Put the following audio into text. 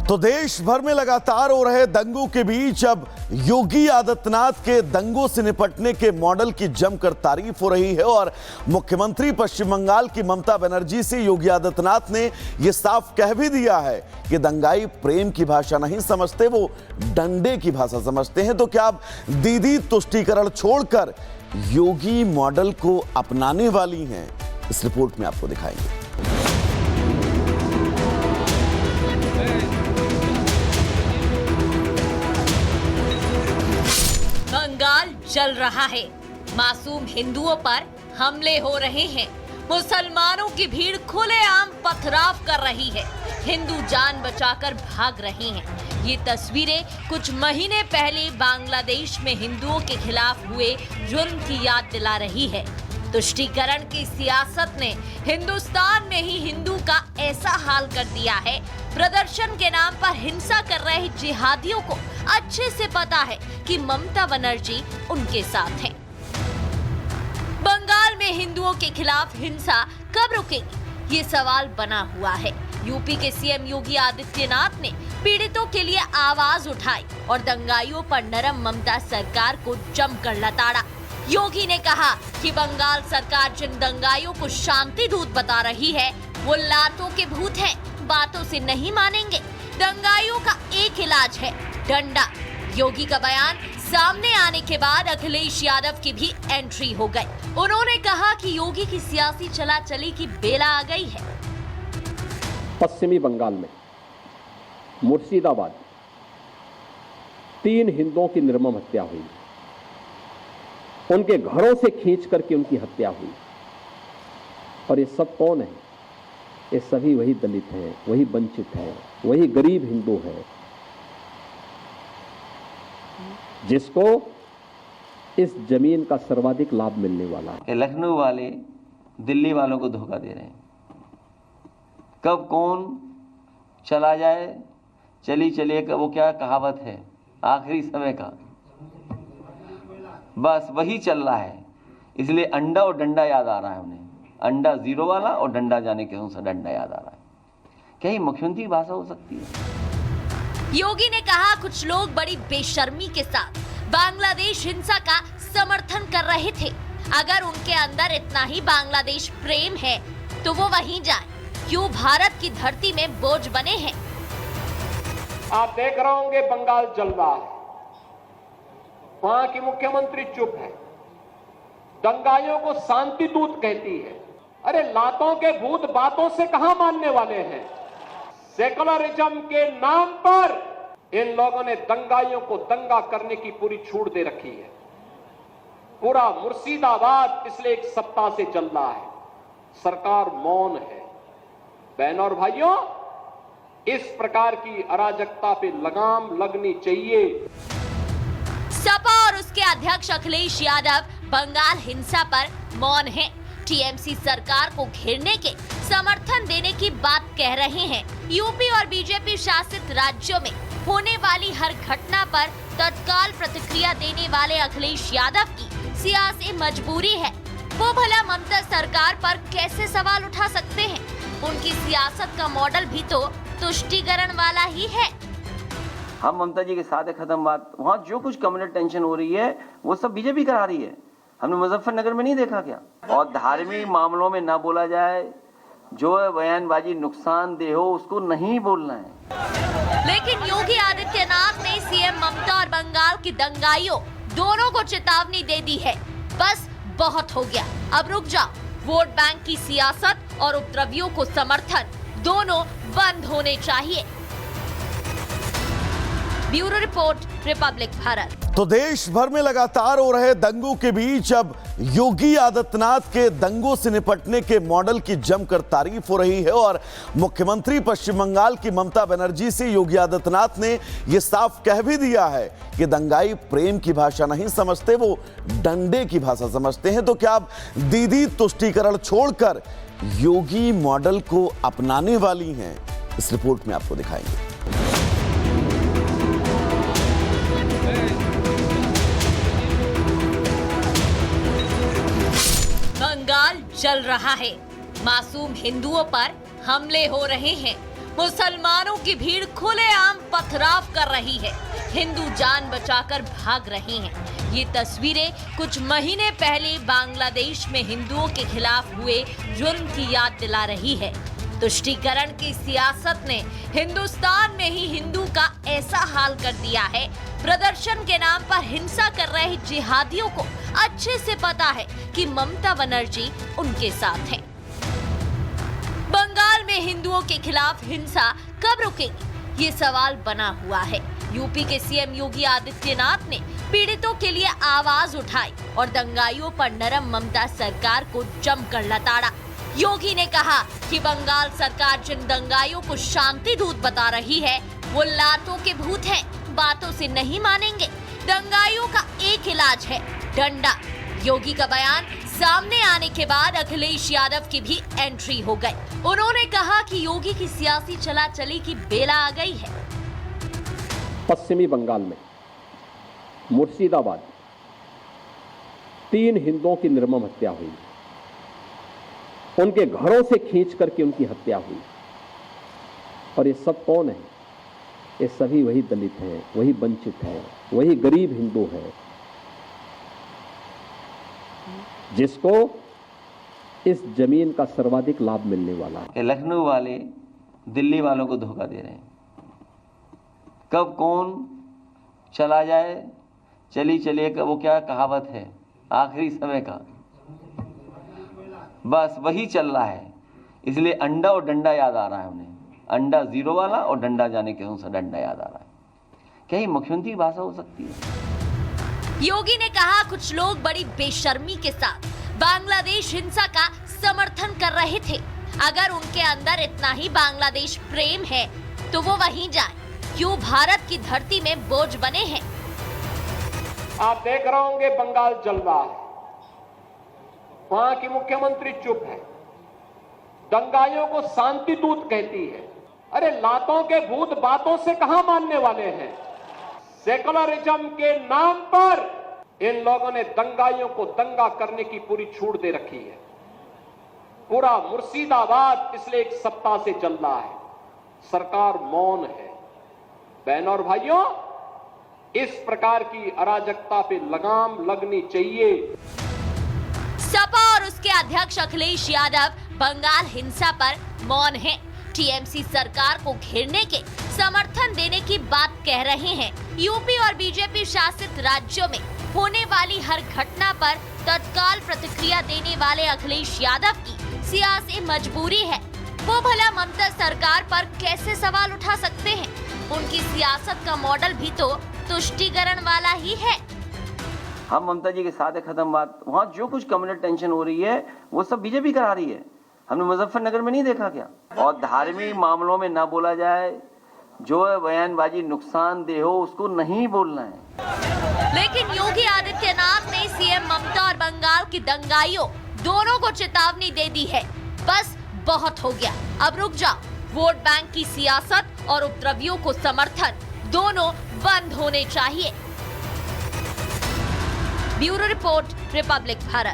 तो देश भर में लगातार हो रहे दंगों के बीच अब योगी आदित्यनाथ के दंगों से निपटने के मॉडल की जमकर तारीफ हो रही है और मुख्यमंत्री पश्चिम बंगाल की ममता बनर्जी से योगी आदित्यनाथ ने यह साफ कह भी दिया है कि दंगाई प्रेम की भाषा नहीं समझते, वो डंडे की भाषा समझते हैं। तो क्या अब दीदी तुष्टीकरण छोड़कर योगी मॉडल को अपनाने वाली हैं? इस रिपोर्ट में आपको दिखाएंगे। बंगाल जल रहा है, मासूम हिंदुओं पर हमले हो रहे हैं, मुसलमानों की भीड़ खुलेआम पथराव कर रही है, हिंदू जान बचाकर भाग रहे हैं। ये तस्वीरें कुछ महीने पहले बांग्लादेश में हिंदुओं के खिलाफ हुए जुर्म की याद दिला रही है। तुष्टीकरण की सियासत ने हिंदुस्तान में ही हिंदू का ऐसा हाल कर दिया है, प्रदर्शन के नाम पर हिंसा कर रहे जिहादियों को अच्छे से पता है कि ममता बनर्जी उनके साथ हैं। बंगाल में हिंदुओं के खिलाफ हिंसा कब रुकेगी, ये सवाल बना हुआ है। यूपी के सीएम योगी आदित्यनाथ ने पीड़ितों के लिए आवाज उठाई और दंगाइयों पर नरम ममता सरकार को जमकर लताड़ा। योगी ने कहा कि बंगाल सरकार जिन दंगाइयों को शांति दूत बता रही है वो लातों के भूत हैं, बातों से नहीं मानेंगे। दंगाइयों का एक इलाज है, डंडा। योगी का बयान सामने आने के बाद अखिलेश यादव की भी एंट्री हो गई। उन्होंने कहा कि योगी की सियासी चलाचली की बेला आ गई है। पश्चिमी बंगाल में मुर्शिदाबाद 3 हिंदुओं की निर्मम हत्या हुई, उनके घरों से खींच करके उनकी हत्या हुई। और ये सब कौन है? ये सभी वही दलित हैं, वही वंचित हैं, वही गरीब हिंदू हैं जिसको इस जमीन का सर्वाधिक लाभ मिलने वाला है। लखनऊ वाले दिल्ली वालों को धोखा दे रहे हैं। कब कौन चला जाए, चली चलिए का वो क्या कहावत है, आखिरी समय का, बस वही चल रहा है। इसलिए अंडा और डंडा याद आ रहा है उन्हें, अंडा जीरो वाला और डंडा जाने के अनुसार डंडा याद आ रहा है। क्या ये मुख्यमंत्री भाषा हो सकती है? योगी ने कहा कुछ लोग बड़ी बेशर्मी के साथ बांग्लादेश हिंसा का समर्थन कर रहे थे। अगर उनके अंदर इतना ही बांग्लादेश प्रेम है तो वो वहीं जाए, क्यों भारत की धरती में बोझ बने हैं? आप देख रहे होंगे बंगाल जल रहा है, वहां की मुख्यमंत्री चुप है, दंगाइयों को शांति दूत कहती है। अरे लातों के भूत बातों से कहां मानने वाले हैं? सेकुलरिज्म के नाम पर इन लोगों ने दंगाइयों को दंगा करने की पूरी छूट दे रखी है। पूरा मुर्शिदाबाद पिछले 1 सप्ताह से चल रहा है, सरकार मौन है। बहनों और भाइयों, इस प्रकार की अराजकता पे लगाम लगनी चाहिए। सपा और उसके अध्यक्ष अखिलेश यादव बंगाल हिंसा पर मौन हैं। टीएमसी सरकार को घेरने के समर्थन देने की बात कह रहे हैं। यूपी और बीजेपी शासित राज्यों में होने वाली हर घटना पर तत्काल प्रतिक्रिया देने वाले अखिलेश यादव की सियासी मजबूरी है। वो भला ममता सरकार पर कैसे सवाल उठा सकते हैं? उनकी सियासत का मॉडल भी तो तुष्टीकरण वाला ही है। हम ममता जी के साथ है, खत्म बात। वहाँ जो कुछ कम्युनल टेंशन हो रही है वो सब बीजेपी करा रही है। हमने मुजफ्फरनगर में नहीं देखा क्या? और धार्मिक मामलों में ना बोला जाए, जो बयानबाजी नुकसानदेह हो उसको नहीं बोलना है। लेकिन योगी आदित्यनाथ ने सीएम ममता और बंगाल की दंगाइयों दोनों को चेतावनी दे दी है, बस बहुत हो गया, अब रुक जाओ। वोट बैंक की सियासत और उपद्रवियों को समर्थन दोनों बंद होने चाहिए। Bureau report, Republic Bharat. तो देश भर में लगातार हो रहे दंगों के बीच अब योगी आदित्यनाथ के दंगों से निपटने के मॉडल की जमकर तारीफ हो रही है और मुख्यमंत्री पश्चिम बंगाल की ममता बनर्जी से योगी आदित्यनाथ ने यह साफ कह भी दिया है कि दंगाई प्रेम की भाषा नहीं समझते, वो डंडे की भाषा समझते हैं। तो क्या अब दीदी तुष्टीकरण छोड़कर योगी मॉडल को अपनाने वाली हैं? इस रिपोर्ट में आपको दिखाएंगे। बंगाल जल रहा है, मासूम हिंदुओं पर हमले हो रहे हैं, मुसलमानों की भीड़ खुलेआम पथराव कर रही है, हिंदू जान बचाकर भाग रहे हैं। ये तस्वीरें कुछ महीने पहले बांग्लादेश में हिंदुओं के खिलाफ हुए जुर्म की याद दिला रही है। तुष्टीकरण की सियासत ने हिंदुस्तान में ही हिंदू का ऐसा हाल कर दिया है। प्रदर्शन के नाम पर हिंसा कर रहे जिहादियों को अच्छे से पता है कि ममता बनर्जी उनके साथ हैं। बंगाल में हिंदुओं के खिलाफ हिंसा कब रुकेगी, ये सवाल बना हुआ है। यूपी के सीएम योगी आदित्यनाथ ने पीड़ितों के लिए आवाज उठाई और दंगाइयों पर नरम ममता सरकार को जमकर लताड़ा। योगी ने कहा कि बंगाल सरकार जिन दंगाइयों को शांति दूत बता रही है वो लातों के भूत हैं, बातों से नहीं मानेंगे। दंगाइयों का एक इलाज है, डंडा। योगी का बयान सामने आने के बाद अखिलेश यादव की भी एंट्री हो गई। उन्होंने कहा कि योगी की सियासी चलाचली की बेला आ गई है। पश्चिमी बंगाल में मुर्शिदाबाद 3 हिंदुओं की निर्मम हत्या हुई, उनके घरों से खींच करके उनकी हत्या हुई। और ये सब कौन है? ये सभी वही दलित हैं, वही वंचित हैं, वही गरीब हिंदू हैं जिसको इस जमीन का सर्वाधिक लाभ मिलने वाला है। लखनऊ वाले दिल्ली वालों को धोखा दे रहे हैं। कब कौन चला जाए, चली चलिए का वो क्या कहावत है, आखिरी समय का, बस वही चल रहा है। इसलिए अंडा और डंडा याद आ रहा है उन्हें। अंडा जीरो वाला और डंडा जाने के अनुसार डंडा याद आ रहा है। क्या ये मुख्यमंत्री की भाषा हो सकती है? योगी ने कहा कुछ लोग बड़ी बेशर्मी के साथ बांग्लादेश हिंसा का समर्थन कर रहे थे। अगर उनके अंदर इतना ही बांग्लादेश प्रेम है तो वो वहीं जाए, क्यों भारत की धरती में बोझ बने हैं। आप देख रहे होंगे बंगाल जल रहा है, वहां की मुख्यमंत्री चुप है, दंगाइयों को शांति दूत कहती है। अरे लातों के भूत बातों से कहां मानने वाले हैं। सेकुलरिज्म के नाम पर इन लोगों ने दंगाइयों को दंगा करने की पूरी छूट दे रखी है। पूरा मुर्शिदाबाद पिछले 1 सप्ताह से चल रहा है, सरकार मौन है। बहनों और भाइयों, इस प्रकार की अराजकता पे लगाम लगनी चाहिए। सपा और उसके अध्यक्ष अखिलेश यादव बंगाल हिंसा पर मौन हैं। टीएमसी सरकार को घेरने के समर्थन देने की बात कह रहे हैं। यूपी और बीजेपी शासित राज्यों में होने वाली हर घटना पर तत्काल प्रतिक्रिया देने वाले अखिलेश यादव की सियासी मजबूरी है। वो भला ममता सरकार पर कैसे सवाल उठा सकते हैं? उनकी सियासत का मॉडल भी तो तुष्टीकरण वाला ही है। हम ममता जी के साथ है, खत्म बात। वहां जो कुछ कम्युनल टेंशन हो रही है वो सब बीजेपी करा रही है। हमने मुजफ्फरनगर में नहीं देखा क्या? और धार्मिक मामलों में ना बोला जाए, जो बयानबाजी नुकसानदेह हो उसको नहीं बोलना है। लेकिन योगी आदित्यनाथ ने सीएम ममता और बंगाल की दंगाइयों दोनों को चेतावनी दे दी है, बस बहुत हो गया, अब रुक जाओ। वोट बैंक की सियासत और उपद्रवियों को समर्थन दोनों बंद होने चाहिए। Bureau report, Republic Bharat.